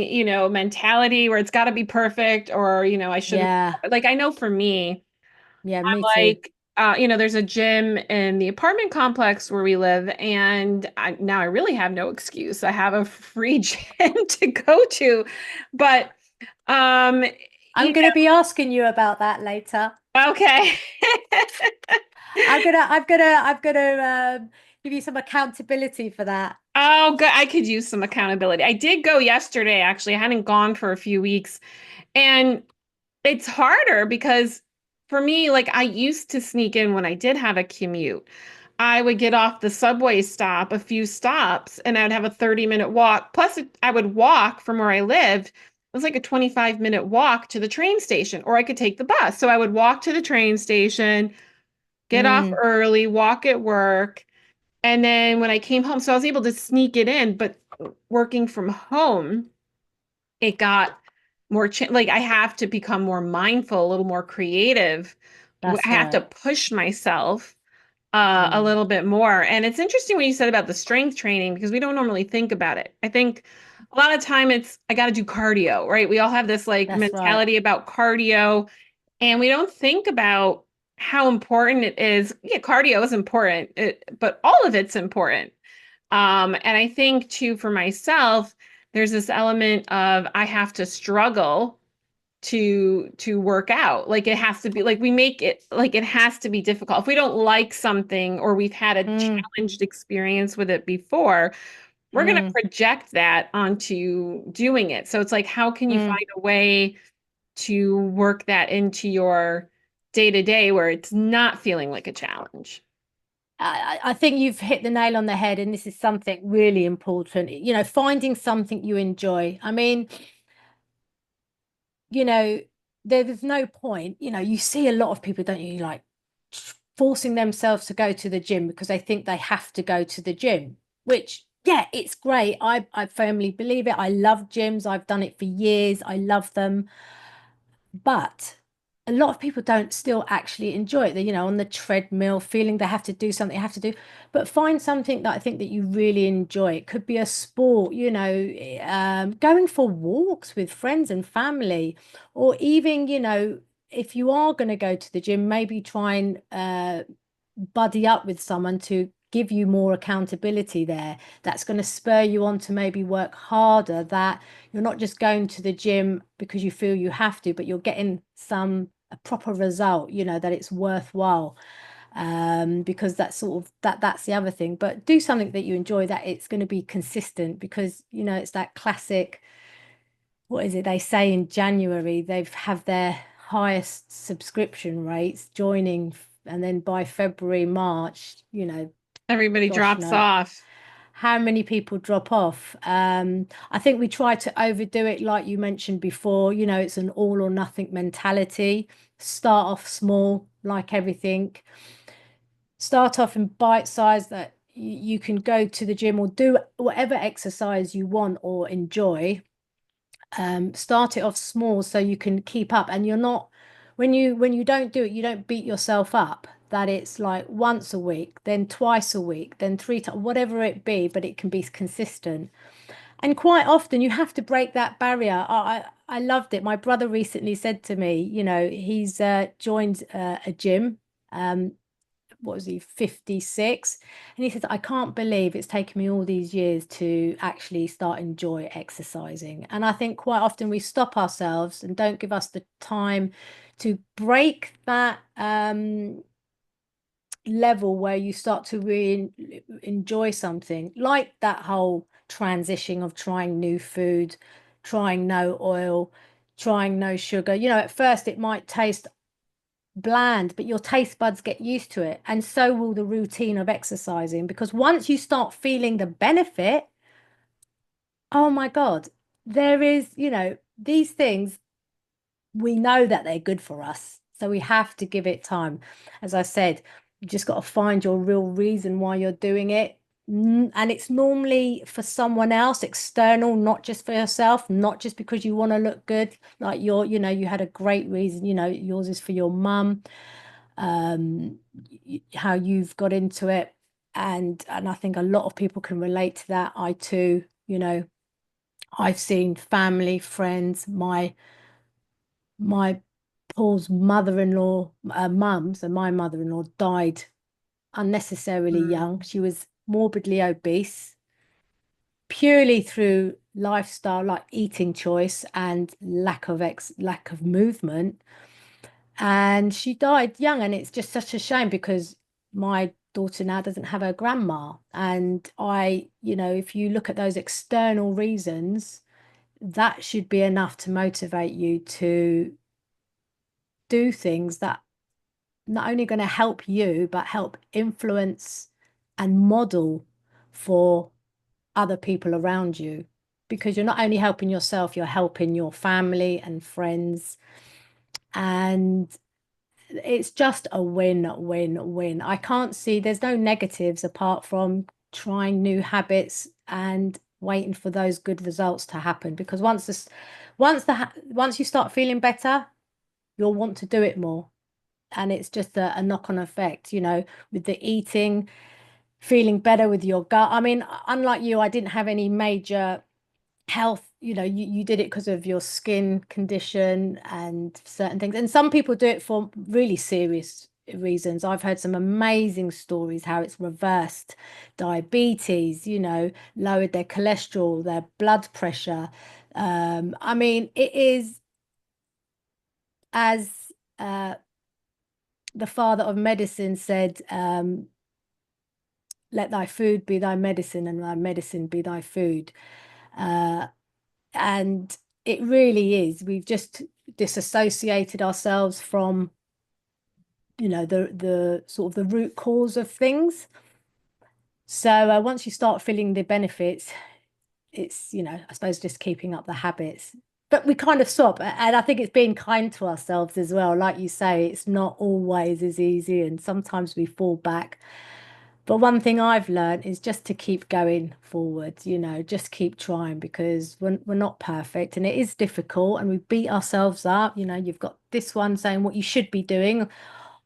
mentality where it's got to be perfect, or, I shouldn't. Yeah. Like, I know for me, Yeah, me too. like, there's a gym in the apartment complex where we live, and now I really have no excuse. I have a free gym to go to, but, um, I'm going to be asking you about that later. okay. I'm gonna give you some accountability for that. Oh, good. I could use some accountability. I did go yesterday, actually. I hadn't gone for a few weeks. And it's harder because for me, like I used to sneak in when I did have a commute. I would get off the subway stop a few stops and I'd have a 30-minute walk. Plus, I would walk from where I lived. It was like a 25-minute walk to the train station, or I could take the bus. So I would walk to the train station, get off Mm, early, walk at work. And then when I came home, so I was able to sneak it in, but working from home, it got more like I have to become more mindful, a little more creative. I that's have to right. push myself a Mm, little bit more. And it's interesting what you said about the strength training because we don't normally think about it. I think a lot of time it's I got to do cardio, right? We all have this like that's right. mentality about cardio, and we don't think about how important it is. Yeah, cardio is important, but all of it's important. And I think too, for myself, there's this element of I have to struggle to work out. Like it has to be like we make it like it has to be difficult. If we don't like something or we've had a Mm, challenged experience with it before, we're going to mm, project that onto doing it. So it's like, how can you mm. find a way to work that into your day to day where it's not feeling like a challenge? I think you've hit the nail on the head, and this is something really important. Finding something you enjoy. I mean, you know, there's no point, you see a lot of people, don't you, like forcing themselves to go to the gym because they think they have to go to the gym, which, yeah, it's great. I firmly believe it. I love gyms. I've done it for years. I love them. But a lot of people don't still actually enjoy it. They're, on the treadmill, feeling they have to do something, they have to do. But find something that I think that you really enjoy. It could be a sport, going for walks with friends and family, or even, if you are going to go to the gym, maybe try and buddy up with someone to give you more accountability there. That's going to spur you on to maybe work harder, that you're not just going to the gym because you feel you have to, but you're getting a proper result, that it's worthwhile. Because that's sort of that's the other thing. But do something that you enjoy, that it's going to be consistent, because it's that classic, what is it they say in January, they've have their highest subscription rates joining, and then by February, March, Everybody gosh, drops off. how many people drop off? I think we try to overdo it, like you mentioned before. It's an all or nothing mentality. Start off small, like everything. Start off in bite size, that you can go to the gym or do whatever exercise you want or enjoy. Start it off small so you can keep up, and you're not, when you don't do it, you don't beat yourself up, that it's like once a week, then twice a week, then 3 times, whatever it be, but it can be consistent. And quite often you have to break that barrier. I loved it. My brother recently said to me, he's joined a gym. um what was he, 56, and he says, I can't believe it's taken me all these years to actually start enjoy exercising. And I think quite often we stop ourselves and don't give us the time to break that level where you start to really enjoy something, like that whole transition of trying new food, trying no oil, trying no sugar. At first it might taste bland, but your taste buds get used to it. And so will the routine of exercising, because once you start feeling the benefit, oh my God, there is, these things, we know that they're good for us. So we have to give it time. As I said, you just got to find your real reason why you're doing it. And it's normally for someone else, external, not just for yourself, not just because you want to look good. Like you had a great reason, yours is for your mum, um, how you've got into it. And I think a lot of people can relate to that. I too, I've seen family, friends, my Paul's mother-in-law, mum, so my mother-in-law died unnecessarily Mm. young. She was morbidly obese, purely through lifestyle, like eating choice and lack of movement. And she died young, and it's just such a shame, because my daughter now doesn't have her grandma. And if you look at those external reasons, that should be enough to motivate you to do things that not only going to help you, but help influence and model for other people around you. Because you're not only helping yourself, you're helping your family and friends. And it's just a win, win, win. I can't see, there's no negatives apart from trying new habits and waiting for those good results to happen. Because once you start feeling better, you'll want to do it more. And it's just a knock-on effect, with the eating, feeling better with your gut. I mean, unlike you, I didn't have any major health, you did it because of your skin condition and certain things. And some people do it for really serious reasons. I've heard some amazing stories how it's reversed diabetes, lowered their cholesterol, their blood pressure. I mean, it is as the father of medicine said, let thy food be thy medicine and thy medicine be thy food. Uh, and it really is. We've just disassociated ourselves from, the sort of the root cause of things. So once you start feeling the benefits, it's, I suppose just keeping up the habits. But we kind of stop. And I think it's being kind to ourselves as well. Like you say, it's not always as easy, and sometimes we fall back. But one thing I've learned is just to keep going forward, just keep trying, because we're not perfect and it is difficult and we beat ourselves up. You've got this one saying what you should be doing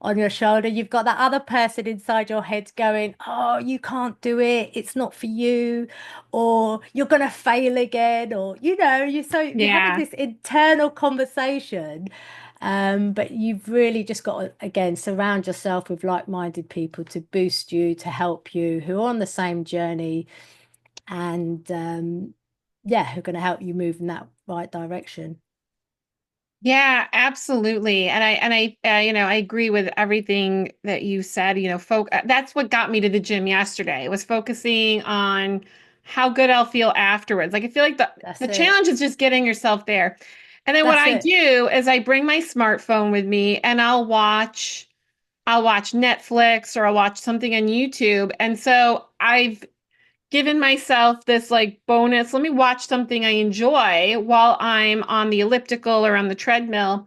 on your shoulder. You've got that other person inside your head going, oh, you can't do it. It's not for you. Or you're going to fail again. Or, you're having Yeah. this internal conversation. But you've really just got to, again, surround yourself with like-minded people to boost you, to help you, who are on the same journey, and yeah, who are going to help you move in that right direction. Yeah, absolutely. I agree with everything that you said. That's what got me to the gym yesterday, was focusing on how good I'll feel afterwards. Like I feel like the That's it. challenge is just getting yourself there. And then what That's I it. do is I bring my smartphone with me and I'll watch Netflix or I'll watch something on YouTube. And so I've given myself this like bonus, let me watch something I enjoy while I'm on the elliptical or on the treadmill.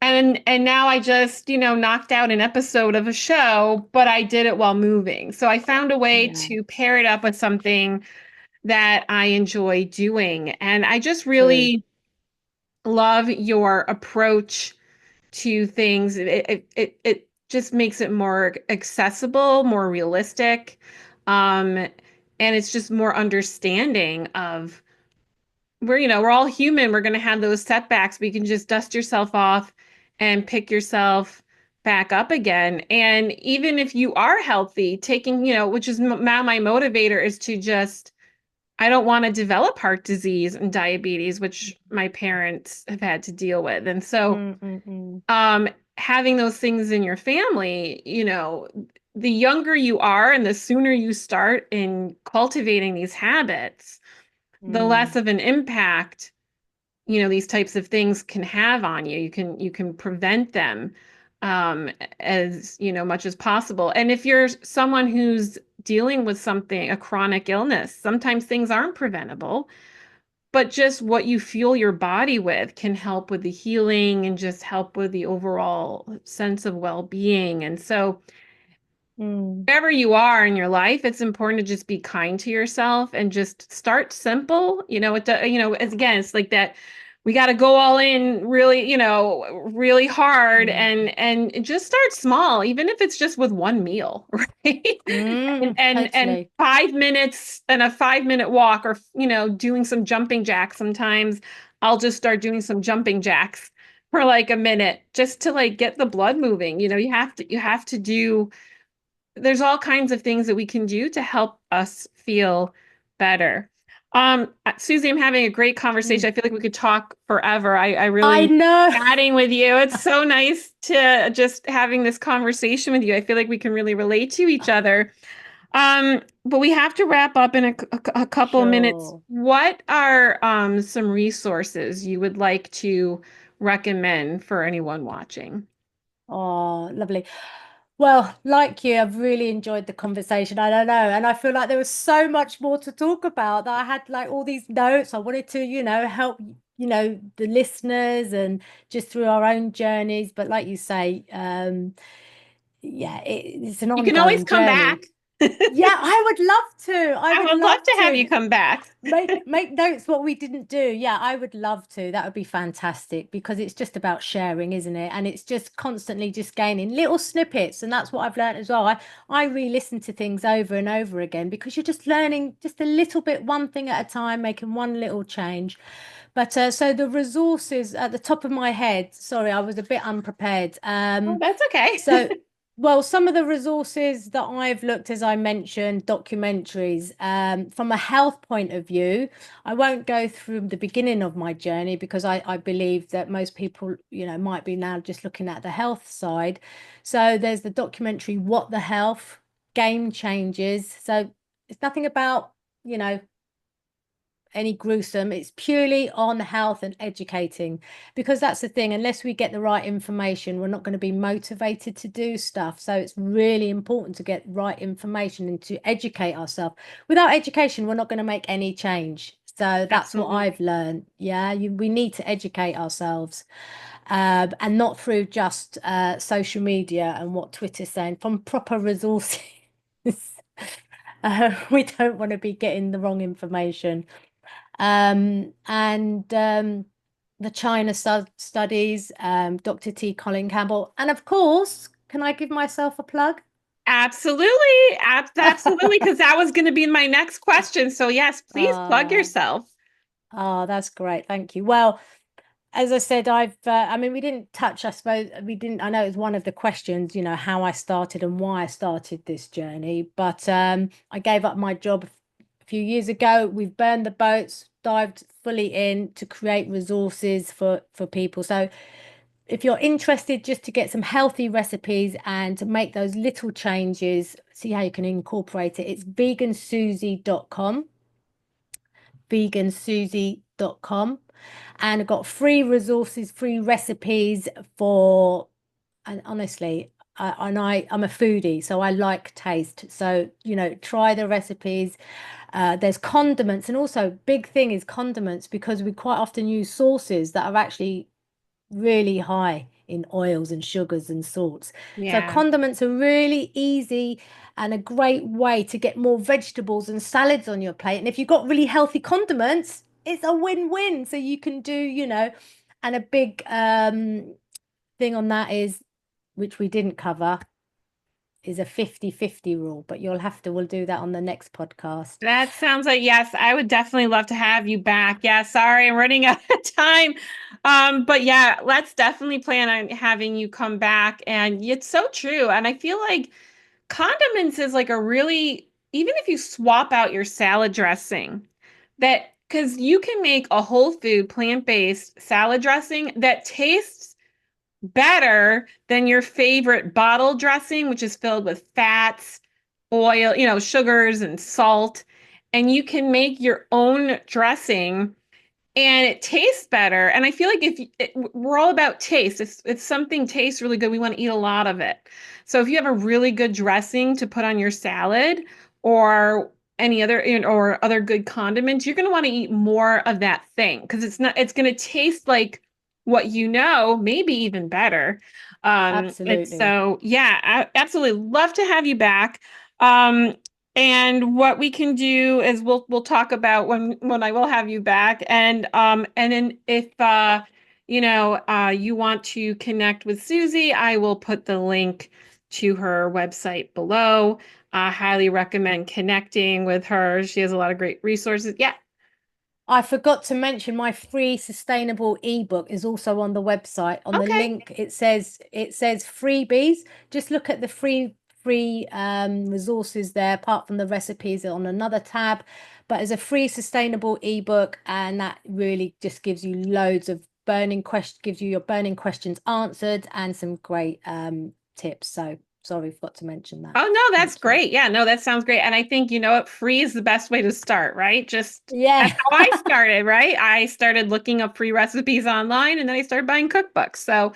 And now I just, knocked out an episode of a show, but I did it while moving. So I found a way Yeah, to pair it up with something that I enjoy doing. And I just true. really love your approach to things. It just makes it more accessible, more realistic. And it's just more understanding of we're all human. We're going to have those setbacks, but you can just dust yourself off and pick yourself back up again. And even if you are healthy, taking, which is now my motivator is to just, I don't want to develop heart disease and diabetes, which my parents have had to deal with. And so, Mm, mm, mm, um, having those things in your family, the younger you are and the sooner you start in cultivating these habits, the less mm, of an impact these types of things can have on you. You can prevent them as much as possible. And if you're someone who's dealing with something, a chronic illness, sometimes things aren't preventable, but just what you fuel your body with can help with the healing and just help with the overall sense of well-being. And so mm, wherever you are in your life, it's important to just be kind to yourself and just start simple. It's like that we got to go all in really, really hard mm, and just start small, even if it's just with one meal, right? And totally. 5 minutes and a 5 minute walk or, doing some jumping jacks. Sometimes I'll just start doing some jumping jacks for like a minute just to like get the blood moving. You have to do there's all kinds of things that we can do to help us feel better. Susie, I'm having a great conversation. Mm. I feel like we could talk forever. I I really know. chatting with you. It's so nice to just having this conversation with you. I feel like we can really relate to each other. But we have to wrap up in a couple minutes. Sure. What are some resources you would like to recommend for anyone watching? Oh, lovely. Well, like you, I've really enjoyed the conversation. I don't know. And I feel like there was so much more to talk about, that I had like all these notes. I wanted to, help, the listeners and just through our own journeys. But like you say, yeah, it's an You can always ongoing come journey. back. Yeah, I would love to. I I would would love love to have you to. come back. Make notes what we didn't do. Yeah, I would love to. That would be fantastic, because it's just about sharing, isn't it? And it's just constantly just gaining little snippets. And that's what I've learned as well. I re-listen to things over and over again, because you're just learning just a little bit, one thing at a time, making one little change. But so the resources at the top of my head, sorry, I was a bit unprepared. Oh, that's okay. So Well, some of the resources that I've looked, as I mentioned, documentaries, from a health point of view, I won't go through the beginning of my journey because I believe that most people, might be now just looking at the health side. So there's the documentary, What the Health, Game Changes. So it's nothing about, you know, any gruesome. It's purely on health and educating because that's the thing. Unless we get the right information, we're not going to be motivated to do stuff. So it's really important to get right information and to educate ourselves. Without education, we're not going to make any change. So that's what I've Absolutely. learned. Yeah, we need to educate ourselves, and not through just social media and what Twitter's saying, from proper resources. We don't want to be getting the wrong information. And the China studies, Dr. T. Colin Campbell. And of course, can I give myself a plug? Absolutely. Absolutely. Because that was going to be my next question. So, yes, please plug Oh, yourself. oh, that's great. Thank you. Well, as I said, I mean, we didn't touch, I suppose, we didn't, I know it's one of the questions, how I started and why I started this journey, but I gave up my job a few years ago. We've burned the boats, dived fully in to create resources for people. So if you're interested just to get some healthy recipes and to make those little changes, see how you can incorporate it, it's vegansusy.com, vegansusy.com. And I've got free resources, free recipes for, and honestly, I'm a foodie, so I like taste. So, try the recipes. There's condiments, and also big thing is condiments because we quite often use sauces that are actually really high in oils and sugars and salts. So Yeah. condiments are really easy and a great way to get more vegetables and salads on your plate. And if you've got really healthy condiments, it's a win-win. So you can do, and a big thing on that is, which we didn't cover, is a 50-50 rule, but we'll do that on the next podcast. That sounds like, yes, I would definitely love to have you back. Yeah, sorry, I'm running out of time. But yeah, let's definitely plan on having you come back. And it's so true. And I feel like condiments is like a really, even if you swap out your salad dressing, that because you can make a whole food plant-based salad dressing that tastes better than your favorite bottle dressing, which is filled with fats, oil, sugars and salt. And you can make your own dressing and it tastes better. And I feel like we're all about taste. If something tastes really good, we want to eat a lot of it. So if you have a really good dressing to put on your salad or any other or other good condiments, you're going to want to eat more of that thing because it's going to taste like what maybe even better. It's Absolutely. so yeah, I absolutely love to have you back. Um, and what we can do is we'll talk about when I will have you back. And then if you want to connect with Susie, I will put the link to her website below. I highly recommend connecting with her. She has a lot of great resources. Yeah. I forgot to mention my free sustainable ebook is also on the website. On the Okay. link, it says freebies. Just look at the free resources there, apart from the recipes on another tab. But there's a free sustainable ebook, and that really just gives you loads of gives you your burning questions answered and some great tips. So sorry, forgot to mention that. Oh, no, that's Thank you. great. Yeah, no, that sounds great. And I think, free is the best way to start, right? Just that's Yeah, how I started, right? I started looking up free recipes online and then I started buying cookbooks. So,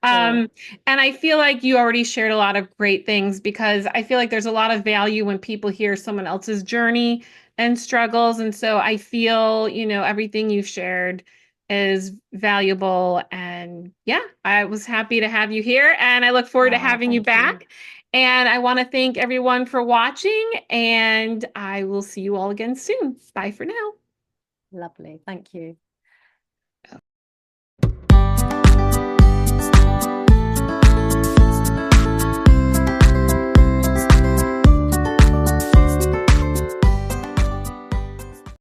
sure. um, and I feel like you already shared a lot of great things because I feel like there's a lot of value when people hear someone else's journey and struggles. And so I feel, everything you've shared is valuable. And yeah, I was happy to have you here and I look forward to Oh, having you thank you. back. And I want to thank everyone for watching, and I will see you all again soon. Bye for now. Lovely. Thank you.